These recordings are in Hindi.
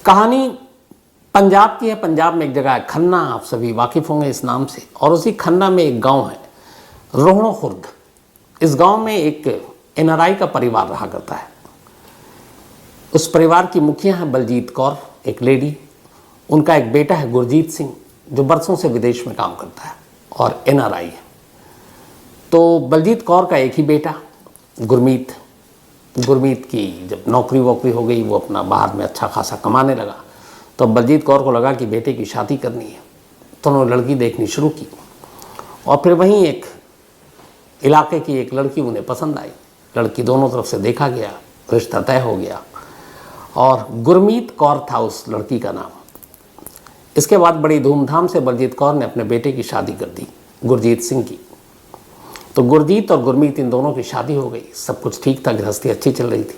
कहानी पंजाब की है। पंजाब में एक जगह है खन्ना, आप सभी वाकिफ होंगे इस नाम से। और उसी खन्ना में एक गांव है रोहड़ो खुर्द। इस गांव में एक एनआरआई का परिवार रहा करता है। उस परिवार की मुखिया है बलजीत कौर, एक लेडी। उनका एक बेटा है गुरजीत सिंह, जो बरसों से विदेश में काम करता है और एनआरआई है। तो बलजीत कौर का एक ही बेटा गुरमीत की जब नौकरी वोकरी हो गई, वो अपना बाहर में अच्छा खासा कमाने लगा, तो बलजीत कौर को लगा कि बेटे की शादी करनी है। तो उन्होंने लड़की देखनी शुरू की और फिर वहीं एक इलाके की एक लड़की उन्हें पसंद आई। लड़की दोनों तरफ से देखा गया, रिश्ता तय हो गया और गुरमीत कौर था उस लड़की का नाम। इसके बाद बड़ी धूमधाम से बलजीत कौर ने अपने बेटे की शादी कर दी, गुरजीत सिंह की। तो गुरजीत और गुरमीत इन दोनों की शादी हो गई। सब कुछ ठीक था, गृहस्थी अच्छी चल रही थी।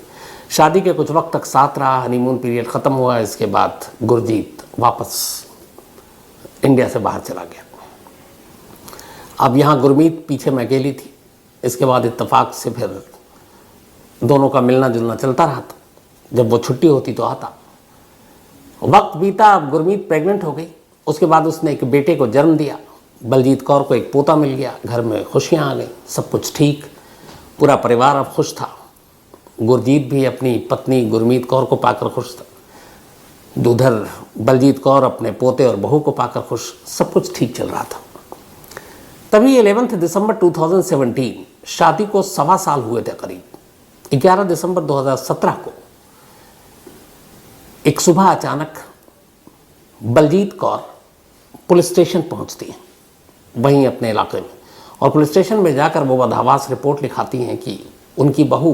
शादी के कुछ वक्त तक साथ रहा, हनीमून पीरियड ख़त्म हुआ। इसके बाद गुरजीत वापस इंडिया से बाहर चला गया। अब यहाँ गुरमीत पीछे में अकेली थी। इसके बाद इत्तेफाक से फिर दोनों का मिलना जुलना चलता रहा था। जब वो छुट्टी होती तो आता। वक्त बीता, अब गुरमीत प्रेग्नेंट हो गई। उसके बाद उसने एक बेटे को जन्म दिया। बलजीत कौर को एक पोता मिल गया। घर में खुशियाँ आ गई, सब कुछ ठीक, पूरा परिवार अब खुश था। गुरजीत भी अपनी पत्नी गुरमीत कौर को पाकर खुश था। उधर बलजीत कौर अपने पोते और बहू को पाकर खुश, सब कुछ ठीक चल रहा था। तभी 11 दिसंबर 2017, शादी को 1.25 साल हुए थे करीब, 11 दिसंबर 2017 को एक सुबह अचानक बलजीत कौर पुलिस स्टेशन पहुंचती है वहीं अपने इलाके में। और पुलिस स्टेशन में जाकर वो बदहवास रिपोर्ट लिखाती हैं कि उनकी बहू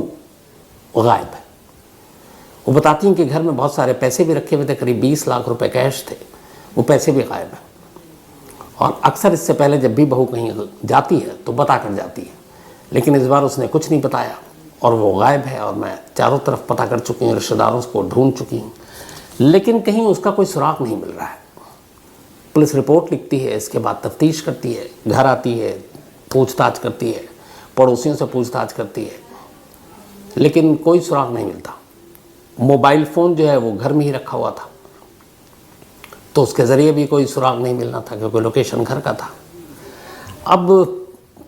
गायब है। वो बताती हैं कि घर में बहुत सारे पैसे भी रखे हुए थे, करीब 20 लाख रुपए कैश थे, वो पैसे भी गायब हैं। और अक्सर इससे पहले जब भी बहू कहीं जाती है तो बता कर जाती है, लेकिन इस बार उसने कुछ नहीं बताया और वो गायब है। और मैं चारों तरफ पता कर चुकी हूँ, रिश्तेदारों को ढूंढ चुकी हूँ, लेकिन कहीं उसका कोई सुराग नहीं मिल रहा है। पुलिस रिपोर्ट लिखती है, इसके बाद तफ्तीश करती है, घर आती है, पूछताछ करती है, पड़ोसियों से पूछताछ करती है, लेकिन कोई सुराग नहीं मिलता। मोबाइल फ़ोन जो है वो घर में ही रखा हुआ था, तो उसके ज़रिए भी कोई सुराग नहीं मिलना था क्योंकि लोकेशन घर का था। अब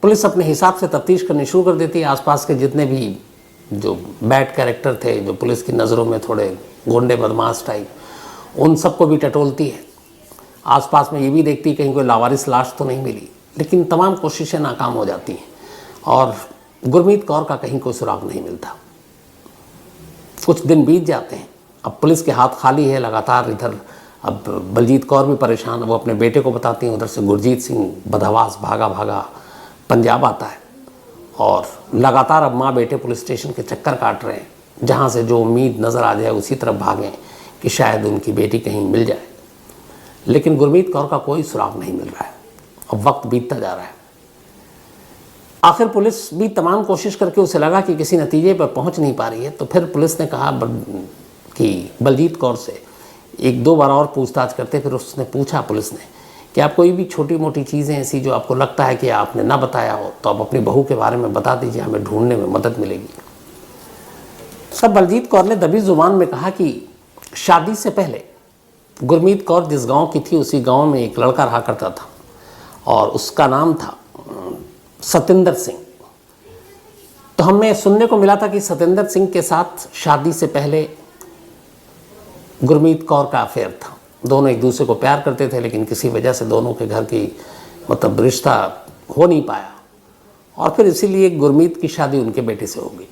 पुलिस अपने हिसाब से तफ्तीश करनी शुरू कर देती है। आसपास के जितने भी जो बैड कैरेक्टर थे, जो पुलिस की नज़रों में थोड़े गुंडे बदमाश टाइप, उन सबको भी टटोलती है। आसपास में ये भी देखती कहीं कोई लावारिस लाश तो नहीं मिली, लेकिन तमाम कोशिशें नाकाम हो जाती हैं और गुरमीत कौर का कहीं कोई सुराग नहीं मिलता। कुछ दिन बीत जाते हैं। अब पुलिस के हाथ खाली है लगातार। इधर अब बलजीत कौर भी परेशान, वो अपने बेटे को बताती हैं। उधर से गुरजीत सिंह बदहवास भागा भागा पंजाब आता है और लगातार अब माँ बेटे पुलिस स्टेशन के चक्कर काट रहे हैं, जहाँ से जो उम्मीद नज़र आ जाए उसी तरफ भागें कि शायद उनकी बेटी कहीं मिल जाए। लेकिन गुरमीत कौर का कोई सुराग नहीं मिल रहा है। अब वक्त बीतता जा रहा है। आखिर पुलिस भी तमाम कोशिश करके उसे लगा कि किसी नतीजे पर पहुंच नहीं पा रही है, तो फिर पुलिस ने कहा कि बलजीत कौर से 1-2 बार और पूछताछ करते। फिर उसने पूछा, पुलिस ने, कि आप कोई भी छोटी मोटी चीज़ें ऐसी जो आपको लगता है कि आपने ना बताया हो तो आप अपनी बहू के बारे में बता दीजिए, हमें ढूंढने में मदद मिलेगी। सब बलजीत कौर ने दबी जुबान में कहा कि शादी से पहले गुरमीत कौर जिस गांव की थी उसी गांव में एक लड़का रहा करता था और उसका नाम था सतेंद्र सिंह। तो हमें सुनने को मिला था कि सतेंद्र सिंह के साथ शादी से पहले गुरमीत कौर का अफेयर था। दोनों एक दूसरे को प्यार करते थे, लेकिन किसी वजह से दोनों के घर की रिश्ता हो नहीं पाया और फिर इसीलिए गुरमीत की शादी उनके बेटे से हो गई।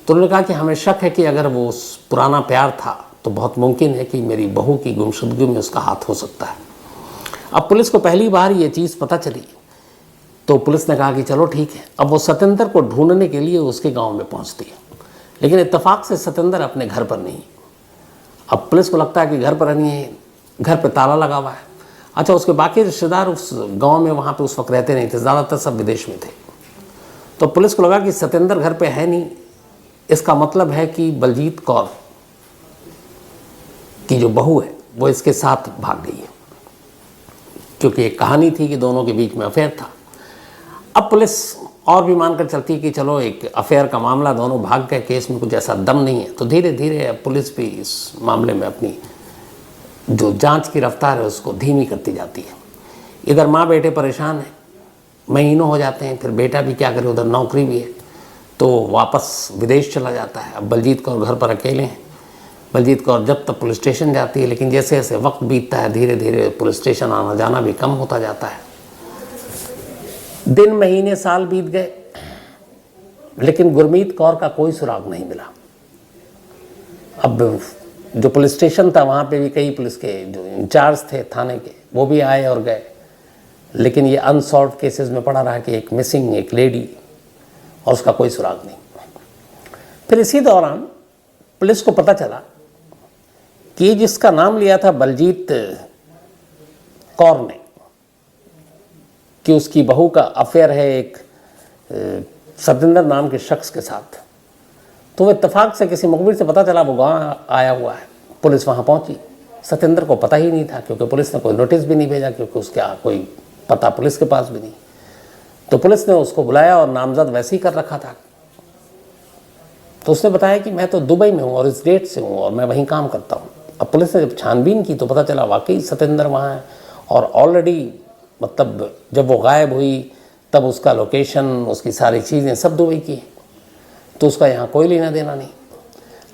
तो उन्होंने कहा कि हमें शक है कि अगर वो पुराना प्यार था तो बहुत मुमकिन है कि मेरी बहू की गुमशुदगी में उसका हाथ हो सकता है। अब पुलिस को पहली बार ये चीज़ पता चली तो पुलिस ने कहा कि चलो ठीक है। अब वो सतेंद्र को ढूंढने के लिए उसके गांव में पहुंचती है, लेकिन इत्तेफाक से सतेंद्र अपने घर पर नहीं। अब पुलिस को लगता है कि घर पर नहीं है, घर पर ताला लगा हुआ है। अच्छा, उसके बाकी रिश्तेदार उस गाँव में वहाँ पर उस वक्त रहते नहीं थे, ज़्यादातर सब विदेश में थे। तो पुलिस को लगा कि सतेंद्र घर पर है नहीं, इसका मतलब है कि बलजीत कौर की जो बहू है वो इसके साथ भाग गई है, क्योंकि एक कहानी थी कि दोनों के बीच में अफेयर था। अब पुलिस और भी मानकर चलती है कि चलो एक अफेयर का मामला, दोनों भाग गए, केस में कुछ ऐसा दम नहीं है, तो धीरे धीरे पुलिस भी इस मामले में अपनी जो जांच की रफ्तार है उसको धीमी करती जाती है। इधर माँ बेटे परेशान हैं, महीनों हो जाते हैं, फिर बेटा भी क्या करे, उधर नौकरी भी है, तो वापस विदेश चला जाता है। अब बलजीत कौर घर पर अकेले हैं। बलजीत कौर जब तक पुलिस स्टेशन जाती है, लेकिन जैसे जैसे वक्त बीतता है धीरे धीरे पुलिस स्टेशन आना जाना भी कम होता जाता है। दिन महीने साल बीत गए, लेकिन गुरमीत कौर का कोई सुराग नहीं मिला। अब जो पुलिस स्टेशन था वहाँ पे भी कई पुलिस के जो इंचार्ज थे थाने के, वो भी आए और गए, लेकिन ये अनसॉल्व केसेस में पड़ा रहा कि एक मिसिंग एक लेडी, और उसका कोई सुराग नहीं। फिर इसी दौरान पुलिस को पता चला कि जिसका नाम लिया था बलजीत कौर ने कि उसकी बहू का अफेयर है एक सतेंद्र नाम के शख्स के साथ, तो वो इत्तेफाक से किसी मुखबिर से पता चला, वो गाँव आया हुआ है। पुलिस वहाँ पहुँची, सतेंद्र को पता ही नहीं था, क्योंकि पुलिस ने कोई नोटिस भी नहीं भेजा, क्योंकि उसका कोई पता पुलिस के पास भी नहीं। तो पुलिस ने उसको बुलाया और नामजद वैसे ही कर रखा था। तो उसने बताया कि मैं तो दुबई में हूँ और इस डेट से हूँ और मैं वहीं काम करता हूँ। अब पुलिस ने जब छानबीन की तो पता चला वाकई सतेंद्र वहाँ है, और ऑलरेडी मतलब जब वो गायब हुई तब उसका लोकेशन, उसकी सारी चीज़ें सब दुबई की हैं, तो उसका यहाँ कोई लेना देना नहीं।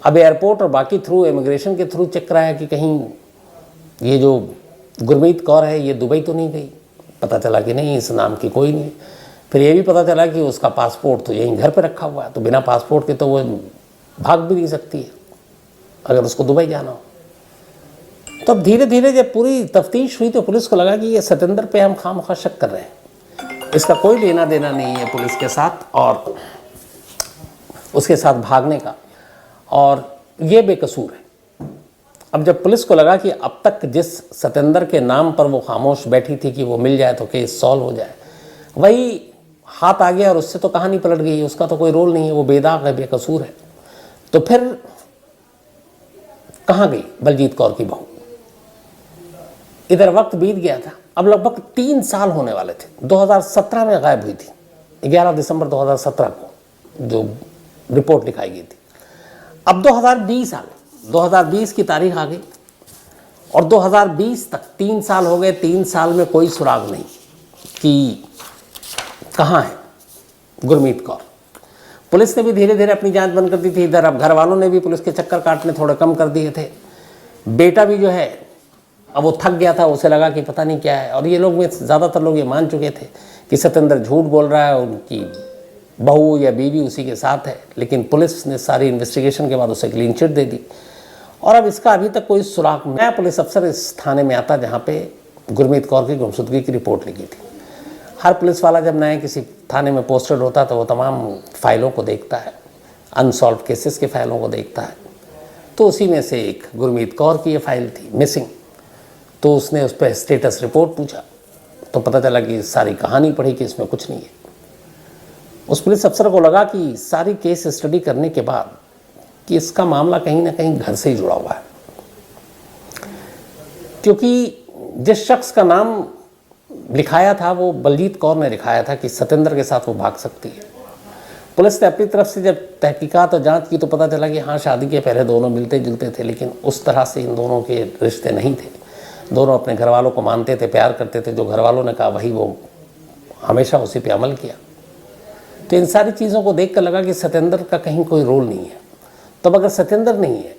अब एयरपोर्ट और बाकी थ्रू इमिग्रेशन के थ्रू चेक कराया कि कहीं ये जो गुरमीत कौर है ये दुबई तो नहीं गई। पता चला कि नहीं, इस नाम की कोई नहीं। फिर ये भी पता चला कि उसका पासपोर्ट तो यहीं घर पे रखा हुआ है, तो बिना पासपोर्ट के तो वो भाग भी नहीं सकती है अगर उसको दुबई जाना हो। तब धीरे धीरे जब पूरी तफ्तीश हुई तो पुलिस को लगा कि ये सतेंद्र पे हम खामखा शक कर रहे हैं, इसका कोई लेना देना नहीं है पुलिस के साथ और उसके साथ भागने का, और ये बेकसूर है। अब जब पुलिस को लगा कि अब तक जिस सतेंद्र के नाम पर वो खामोश बैठी थी कि वो मिल जाए तो केस सॉल्व हो जाए, वही हाथ आ गया और उससे तो कहानी पलट गई, उसका तो कोई रोल नहीं है, वो बेदाग है, बेकसूर है। तो फिर कहाँ गई बलजीत कौर की बहू? इधर वक्त बीत गया था, अब लगभग 3 साल होने वाले थे। 2017 में गायब हुई थी, 11 दिसंबर 2017 को जो रिपोर्ट लिखाई गई थी। अब 2020 आ गई, 2020 की तारीख आ गई और 2020 तक 3 साल हो गए। 3 साल में कोई सुराग नहीं कि कहाँ है गुरमीत कौर। पुलिस ने भी धीरे धीरे अपनी जांच बंद कर दी थी। इधर अब घर वालों ने भी पुलिस के चक्कर काटने थोड़े कम कर दिए थे। बेटा भी जो है अब वो थक गया था, उसे लगा कि पता नहीं क्या है, और ये लोग में ज़्यादातर लोग ये मान चुके थे कि सतेंद्र झूठ बोल रहा है, उनकी बहू या बीवी उसी के साथ है। लेकिन पुलिस ने सारी इन्वेस्टिगेशन के बाद उसे क्लीन चिट दे दी और अब इसका अभी तक कोई सुराग। नया पुलिस अफसर इस थाने में आता जहाँ पे गुरमीत कौर की गुमशुदगी की रिपोर्ट लिखी थी। हर पुलिस वाला जब नया किसी थाने में पोस्टेड होता तो वो तमाम फाइलों को देखता है, अनसॉल्व केसेस के फाइलों को देखता है। तो उसी में से एक गुरमीत कौर की ये फाइल थी मिसिंग। तो उसने उस पर स्टेटस रिपोर्ट पूछा तो पता चला कि सारी कहानी पढ़ी कि इसमें कुछ नहीं है। उस पुलिस अफसर को लगा कि सारी केस स्टडी करने के बाद कि इसका मामला कहीं ना कहीं घर से ही जुड़ा हुआ है, क्योंकि जिस शख्स का नाम लिखाया था वो बलजीत कौर ने लिखाया था कि सतेंद्र के साथ वो भाग सकती है। पुलिस ने अपनी तरफ से जब तहकीकात और जांच की तो पता चला कि हाँ, शादी के पहले दोनों मिलते जुलते थे, लेकिन उस तरह से इन दोनों के रिश्ते नहीं थे। दोनों अपने घर वालों को मानते थे, प्यार करते थे, जो घर वालों ने कहा वही वो हमेशा उसी पे अमल किया। तो इन सारी चीज़ों को देख कर लगा कि सतेंद्र का कहीं कोई रोल नहीं है। तब अगर सतेंद्र नहीं है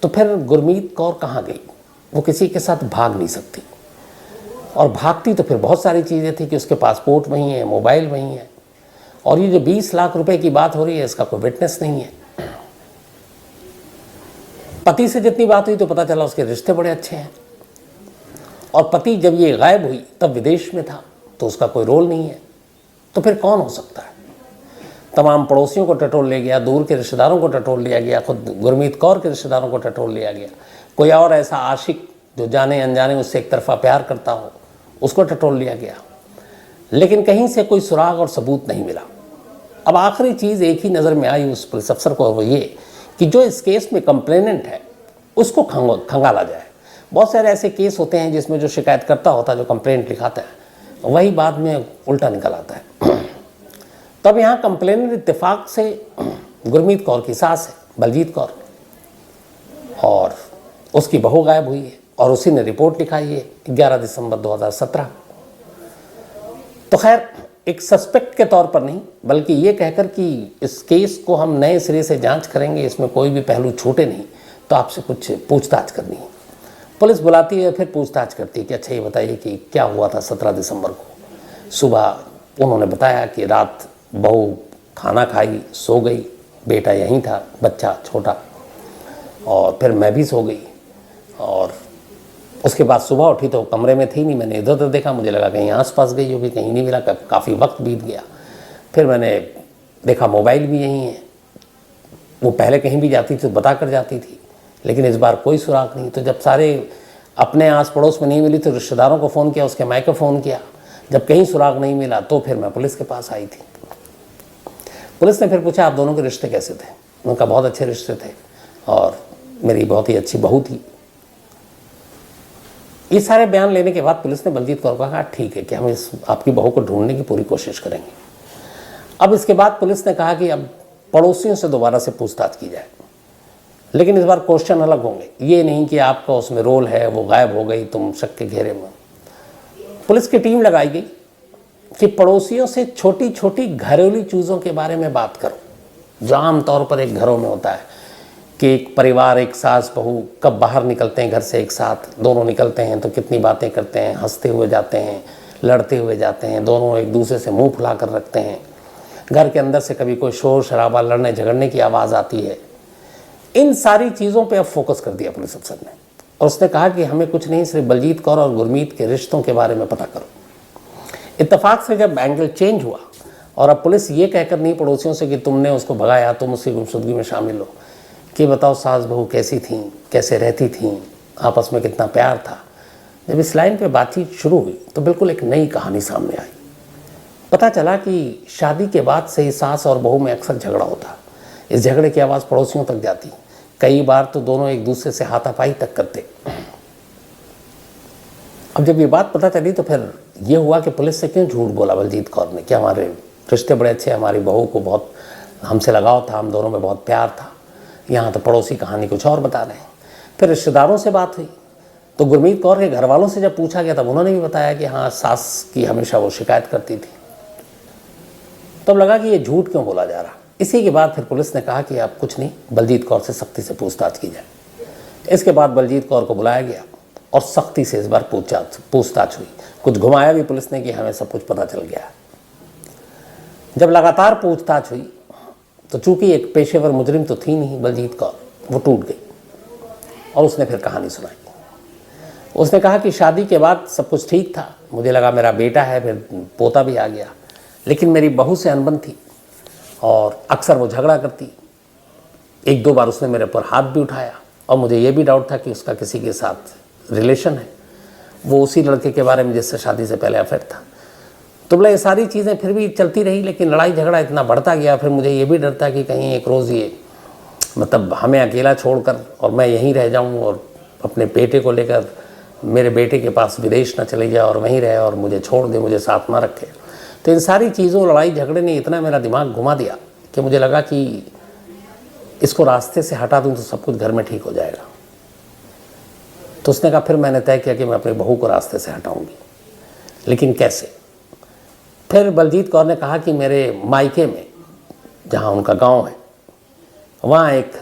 तो फिर गुरमीत कौर कहाँ गई? वो किसी के साथ भाग नहीं सकती, और भागती तो फिर बहुत सारी चीज़ें थी कि उसके पासपोर्ट वहीं है, मोबाइल वहीं है, और ये जो 20 लाख रुपए की बात हो रही है इसका कोई विटनेस नहीं है। पति से जितनी बात हुई तो पता चला उसके रिश्ते बड़े अच्छे हैं, और पति जब ये गायब हुई तब विदेश में था, तो उसका कोई रोल नहीं है। तो फिर कौन हो सकता है? तमाम पड़ोसियों को टटोल ले गया, दूर के रिश्तेदारों को टटोल लिया गया, खुद गुरमीत कौर के रिश्तेदारों को टटोल लिया गया, कोई और ऐसा आशिक जो जाने अनजाने उससे एक तरफा प्यार करता हो उसको टटोल लिया गया, लेकिन कहीं से कोई सुराग और सबूत नहीं मिला। अब आखिरी चीज़ एक ही नज़र में आई उस पुलिस अफसर को, और वो ये कि जो इस केस में कंप्लेनेंट है उसको खंगाला जाए। बहुत सारे ऐसे केस होते हैं जिसमें जो शिकायत करता होता है, जो कंप्लेंट लिखाता है, वही बाद में उल्टा निकल आता है। तब यहाँ कंप्लेनर इत्तेफाक से गुरमीत कौर की सास है, बलजीत कौर, और उसकी बहू गायब हुई है और उसी ने रिपोर्ट लिखाई है 11 दिसंबर 2017। तो खैर एक सस्पेक्ट के तौर पर नहीं, बल्कि ये कहकर कि इस केस को हम नए सिरे से जांच करेंगे, इसमें कोई भी पहलू छूटे नहीं, तो आपसे कुछ पूछताछ करनी है। पुलिस बुलाती है, फिर पूछताछ करती है कि अच्छा ये बताइए कि क्या हुआ था 17 दिसंबर को। सुबह उन्होंने बताया कि रात बहू खाना खाई, सो गई, बेटा यहीं था, बच्चा छोटा, और फिर मैं भी सो गई, और उसके बाद सुबह उठी तो कमरे में थी नहीं। मैंने इधर उधर देखा, मुझे लगा कहीं आसपास गई होगी, कहीं नहीं मिला, काफ़ी वक्त बीत गया। फिर मैंने देखा मोबाइल भी यहीं है, वो पहले कहीं भी जाती थी तो बता कर जाती थी, लेकिन इस बार कोई सुराग नहीं। तो जब सारे अपने आस पड़ोस में नहीं मिली तो रिश्तेदारों को फ़ोन किया, उसके मायके फ़ोन किया, जब कहीं सुराग नहीं मिला तो फिर मैं पुलिस के पास आई थी। पुलिस ने फिर पूछा आप दोनों के रिश्ते कैसे थे। उनका बहुत अच्छे रिश्ते थे और मेरी बहुत ही अच्छी बहू थी। ये सारे बयान लेने के बाद पुलिस ने बलजीत कौर को कहा ठीक है कि हम इस आपकी बहू को ढूंढने की पूरी कोशिश करेंगे। अब इसके बाद पुलिस ने कहा कि अब पड़ोसियों से दोबारा से पूछताछ की जाए, लेकिन इस बार क्वेश्चन अलग होंगे, ये नहीं कि आपका उसमें रोल है, वो गायब हो गई, तुम शक के घेरे में। पुलिस की टीम लगाई गई कि पड़ोसियों से छोटी छोटी घरेलू चीज़ों के बारे में बात करो, जो आमतौर पर एक घरों में होता है कि एक परिवार, एक सास बहू कब बाहर निकलते हैं घर से एक साथ, दोनों निकलते हैं तो कितनी बातें करते हैं, हंसते हुए जाते हैं, लड़ते हुए जाते हैं, दोनों एक दूसरे से मुंह फुला कर रखते हैं, घर के अंदर से कभी कोई शोर शराबा, लड़ने झगड़ने की आवाज़ आती है। इन सारी चीज़ों पे अब फोकस कर दिया पुलिस अफसर ने, और उसने कहा कि हमें कुछ नहीं, सिर्फ बलजीत कौर और गुरमीत के रिश्तों के बारे में पता करो। इत्तेफाक से जब एंगल चेंज हुआ और अब पुलिस ये कहकर नहीं पड़ोसियों से कि तुमने उसको भगाया, तुम उसकी गुमशुदगी में शामिल हो, कि बताओ सास बहू कैसी थीं, कैसे रहती थीं, आपस में कितना प्यार था। जब इस लाइन पे बातचीत शुरू हुई तो बिल्कुल एक नई कहानी सामने आई। पता चला कि शादी के बाद से ही सास और बहू में अक्सर झगड़ा होता। इस झगड़े की आवाज़ पड़ोसियों तक जाती, कई बार तो दोनों एक दूसरे से हाथापाई तक करते। अब जब ये बात पता चली तो फिर ये हुआ कि पुलिस से क्यों झूठ बोला बलजीत कौर ने कि हमारे रिश्ते बड़े अच्छे, हमारी बहू को बहुत हमसे लगाव था, हम दोनों में बहुत प्यार था। यहाँ तो पड़ोसी कहानी कुछ और बता रहे हैं। फिर रिश्तेदारों से बात हुई तो गुरमीत कौर के घर वालों से जब पूछा गया तब उन्होंने भी बताया कि हाँ, सास की हमेशा वो शिकायत करती थी। तब लगा कि ये झूठ क्यों बोला जा रहा। इसी के बाद फिर पुलिस ने कहा कि आप कुछ नहीं, बलजीत कौर से सख्ती से पूछताछ की जाए। इसके बाद बलजीत कौर को बुलाया गया और सख्ती से इस बार पूछताछ हुई। कुछ घुमाया भी पुलिस ने कि हमें सब कुछ पता चल गया। जब लगातार पूछताछ हुई तो चूंकि एक पेशेवर मुजरिम तो थी नहीं बलजीत कौर, वो टूट गई और उसने फिर कहानी सुनाई। उसने कहा कि शादी के बाद सब कुछ ठीक था, मुझे लगा मेरा बेटा है, फिर पोता भी आ गया, लेकिन मेरी बहू से अनबन थी और अक्सर वो झगड़ा करती। एक दो बार उसने मेरे ऊपर हाथ भी उठाया और मुझे ये भी डाउट था कि उसका किसी के साथ रिलेशन है, वो उसी लड़के के बारे में जिससे शादी से पहले अफेयर था। तो बोला ये सारी चीज़ें फिर भी चलती रही, लेकिन लड़ाई झगड़ा इतना बढ़ता गया। फिर मुझे ये भी डर था कि कहीं एक रोज़ ये मतलब हमें अकेला छोड़कर और मैं यहीं रह जाऊं और अपने बेटे को लेकर मेरे बेटे के पास विदेश ना चले जाए और वहीं रहे और मुझे छोड़ दे, मुझे साथ ना रखे। तो इन सारी चीज़ों, लड़ाई झगड़े ने इतना मेरा दिमाग घुमा दिया कि मुझे लगा कि इसको रास्ते से हटा दूं तो सब कुछ घर में ठीक हो जाएगा। तो उसने कहा, फिर मैंने तय किया कि मैं अपनी बहू को रास्ते से हटाऊंगी, लेकिन कैसे। फिर बलजीत कौर ने कहा कि मेरे मायके में, जहाँ उनका गांव है, वहाँ एक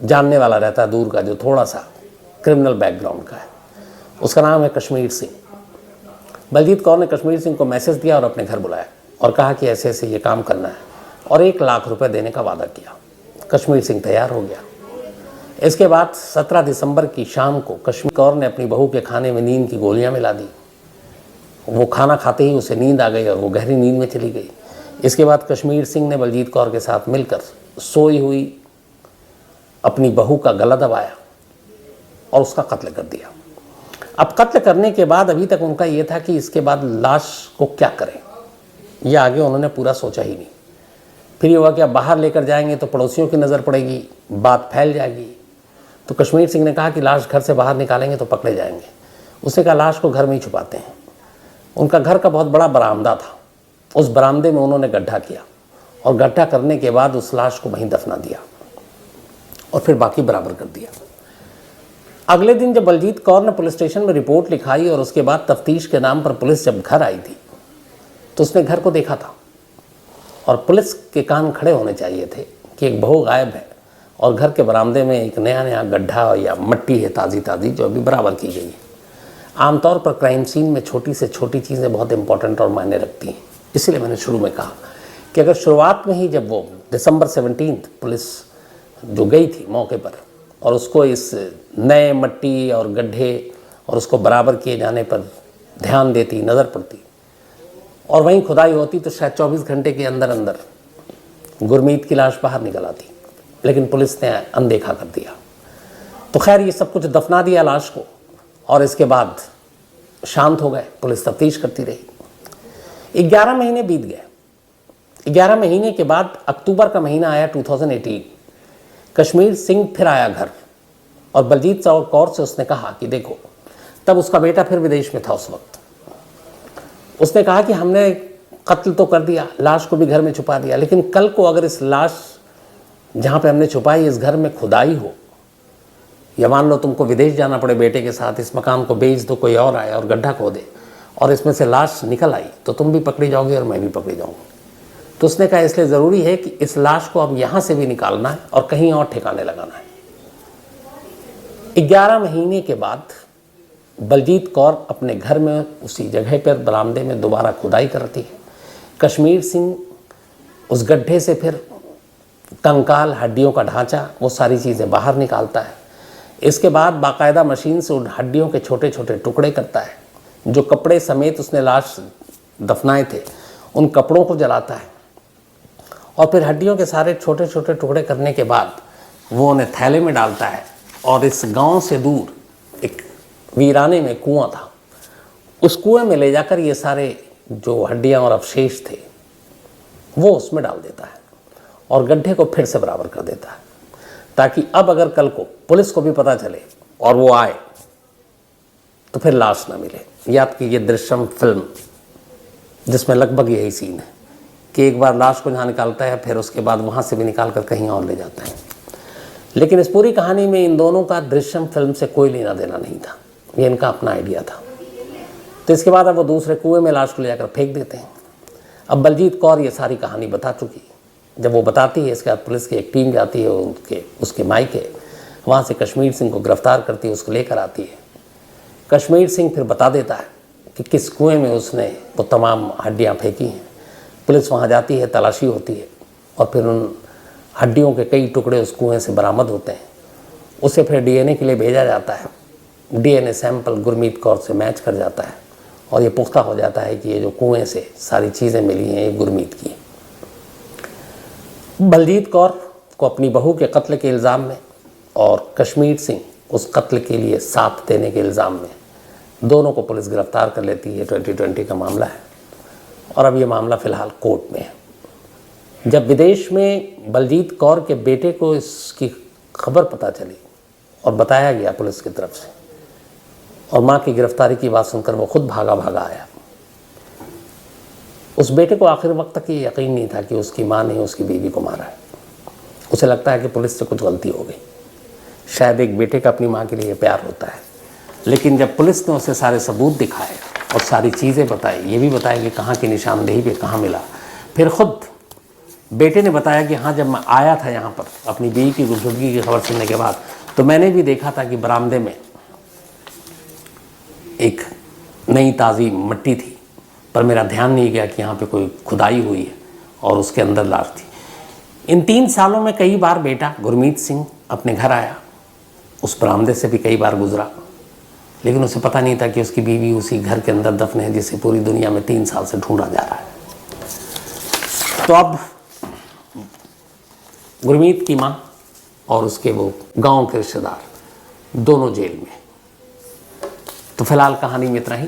जानने वाला रहता है दूर का, जो थोड़ा सा क्रिमिनल बैकग्राउंड का है, उसका नाम है कश्मीर सिंह। बलजीत कौर ने कश्मीर सिंह को मैसेज दिया और अपने घर बुलाया और कहा कि ऐसे ऐसे ये काम करना है और 1 लाख रुपए देने का वादा किया। कश्मीर सिंह तैयार हो गया। इसके बाद 17 दिसंबर की शाम को कश्मीर कौर ने अपनी बहू के खाने में नींद की गोलियां मिला दी। वो खाना खाते ही उसे नींद आ गई और वो गहरी नींद में चली गई। इसके बाद कश्मीर सिंह ने बलजीत कौर के साथ मिलकर सोई हुई अपनी बहू का गला दबाया और उसका कत्ल कर दिया। अब कत्ल करने के बाद अभी तक उनका ये था कि इसके बाद लाश को क्या करें, ये आगे उन्होंने पूरा सोचा ही नहीं। फिर ये हुआ कि अब बाहर लेकर जाएंगे तो पड़ोसियों की नज़र पड़ेगी, बात फैल जाएगी। तो कश्मीर सिंह ने कहा कि लाश घर से बाहर निकालेंगे तो पकड़े जाएंगे। उसने कहा लाश को घर में ही छुपाते हैं। उनका घर का बहुत बड़ा बरामदा था उस बरामदे में उन्होंने गड्ढा किया और गड्ढा करने के बाद उस लाश को वहीं दफना दिया और फिर बाकी बराबर कर दिया। अगले दिन जब बलजीत कौर ने पुलिस स्टेशन में रिपोर्ट लिखाई और उसके बाद तफ्तीश के नाम पर पुलिस जब घर आई थी तो उसने घर को देखा था और पुलिस के कान खड़े होने चाहिए थे कि एक बहू गायब है और घर के बरामदे में एक नया नया गड्ढा या मिट्टी है ताज़ी ताज़ी जो अभी बराबर की गई है। आमतौर पर क्राइम सीन में छोटी से छोटी चीज़ें बहुत इंपॉर्टेंट और मायने रखती हैं। इसलिए मैंने शुरू में कहा कि अगर शुरुआत में ही जब वो दिसंबर 17 पुलिस जो गई थी मौके पर और उसको इस नए मिट्टी और गड्ढे और उसको बराबर किए जाने पर ध्यान देती, नज़र पड़ती और वहीं खुदाई होती तो शायद 24 घंटे के अंदर अंदर गुरमीत की लाश बाहर निकल आती, लेकिन पुलिस ने अनदेखा कर दिया। तो खैर ये सब कुछ दफना दिया लाश को और इसके बाद शांत हो गए, पुलिस तफ्तीश करती रही। 11 महीने बीत गए। 11 महीने के बाद अक्टूबर का महीना आया 2018। कश्मीर सिंह फिर आया घर और बलजीत कौर से उसने कहा कि देखो, तब उसका बेटा फिर विदेश में था उस वक्त। उसने कहा कि हमने कत्ल तो कर दिया, लाश को भी घर में छुपा दिया, लेकिन कल को अगर इस लाश जहाँ पे हमने छुपाई इस घर में खुदाई हो या मान लो तुमको विदेश जाना पड़े बेटे के साथ, इस मकान को बेच दो, कोई और आए और गड्ढा खोदे और इसमें से लाश निकल आई तो तुम भी पकड़ी जाओगे और मैं भी पकड़ी जाऊँगी। तो उसने कहा इसलिए ज़रूरी है कि इस लाश को अब यहाँ से भी निकालना है और कहीं और ठिकाने लगाना है। 11 महीने के बाद बलजीत कौर अपने घर में उसी जगह पर बरामदे में दोबारा खुदाई करती है। कश्मीर सिंह उस गड्ढे से फिर कंकाल, हड्डियों का ढांचा, वो सारी चीज़ें बाहर निकालता है। इसके बाद बाकायदा मशीन से उन हड्डियों के छोटे छोटे टुकड़े करता है। जो कपड़े समेत उसने लाश दफनाए थे उन कपड़ों को जलाता है और फिर हड्डियों के सारे छोटे छोटे टुकड़े करने के बाद वो उन्हें थैले में डालता है और इस गांव से दूर एक वीराने में कुआं था, उस कुएं में ले जाकर ये सारे जो हड्डियां और अवशेष थे वो उसमें डाल देता है और गड्ढे को फिर से बराबर कर देता है, ताकि अब अगर कल को पुलिस को भी पता चले और वो आए तो फिर लाश ना मिले। याद कीजिए दृश्यम फिल्म जिसमें लगभग यही सीन है कि एक बार लाश को जहाँ निकालता है फिर उसके बाद वहाँ से भी निकाल कर कहीं और ले जाता है। लेकिन इस पूरी कहानी में इन दोनों का दृश्यम फिल्म से कोई लेना देना नहीं था, ये इनका अपना आइडिया था। तो इसके बाद अब वो दूसरे कुएं में लाश को ले जाकर फेंक देते हैं। अब बलजीत कौर ये सारी कहानी बता चुकी। जब वो बताती है इसके बाद पुलिस की एक टीम जाती है उसके मायके, वहाँ से कश्मीर सिंह को गिरफ्तार करती है, उसको लेकर आती है। कश्मीर सिंह फिर बता देता है कि किस कुएं में उसने वो तमाम हड्डियाँ फेंकी हैं। पुलिस वहाँ जाती है, तलाशी होती है और फिर उन हड्डियों के कई टुकड़े उस कुएं से बरामद होते हैं। उसे फिर डीएनए के लिए भेजा जाता है। डीएनए सैंपल गुरमीत कौर से मैच कर जाता है और ये पुख्ता हो जाता है कि ये जो कुएं से सारी चीज़ें मिली हैं ये गुरमीत की। बलजीत कौर को अपनी बहू के कत्ल के इल्ज़ाम में और कश्मीर सिंह उस कत्ल के लिए साथ देने के इल्ज़ाम में दोनों को पुलिस गिरफ्तार कर लेती है। 2020 का मामला है और अब ये मामला फ़िलहाल कोर्ट में है। जब विदेश में बलजीत कौर के बेटे को इसकी खबर पता चली और बताया गया पुलिस की तरफ से और माँ की गिरफ्तारी की बात सुनकर वो खुद भागा भागा आया। उस बेटे को आखिर वक्त तक ये यकीन नहीं था कि उसकी माँ ने उसकी बीवी को मारा है। उसे लगता है कि पुलिस से कुछ गलती हो गई। शायद एक बेटे का अपनी माँ के लिए प्यार होता है, लेकिन जब पुलिस ने उसे सारे सबूत दिखाए और सारी चीज़ें बताई, ये भी बताया कि कहाँ की निशानदेही पे कहाँ मिला, फिर खुद बेटे ने बताया कि हाँ, जब मैं आया था यहाँ पर अपनी बीवी की गुमशुदगी की खबर सुनने के बाद तो मैंने भी देखा था कि बरामदे में एक नई ताज़ी मिट्टी थी, पर मेरा ध्यान नहीं गया कि यहाँ पे कोई खुदाई हुई है और उसके अंदर लाश थी। इन 3 सालों में कई बार बेटा गुरमीत सिंह अपने घर आया, उस बरामदे से भी कई बार गुजरा, लेकिन उसे पता नहीं था कि उसकी बीवी उसी घर के अंदर दफन है जिसे पूरी दुनिया में 3 साल से ढूंढा जा रहा है। तो अब गुरमीत की माँ और उसके वो गांव के रिश्तेदार दोनों जेल में। तो फिलहाल कहानी में इतना ही।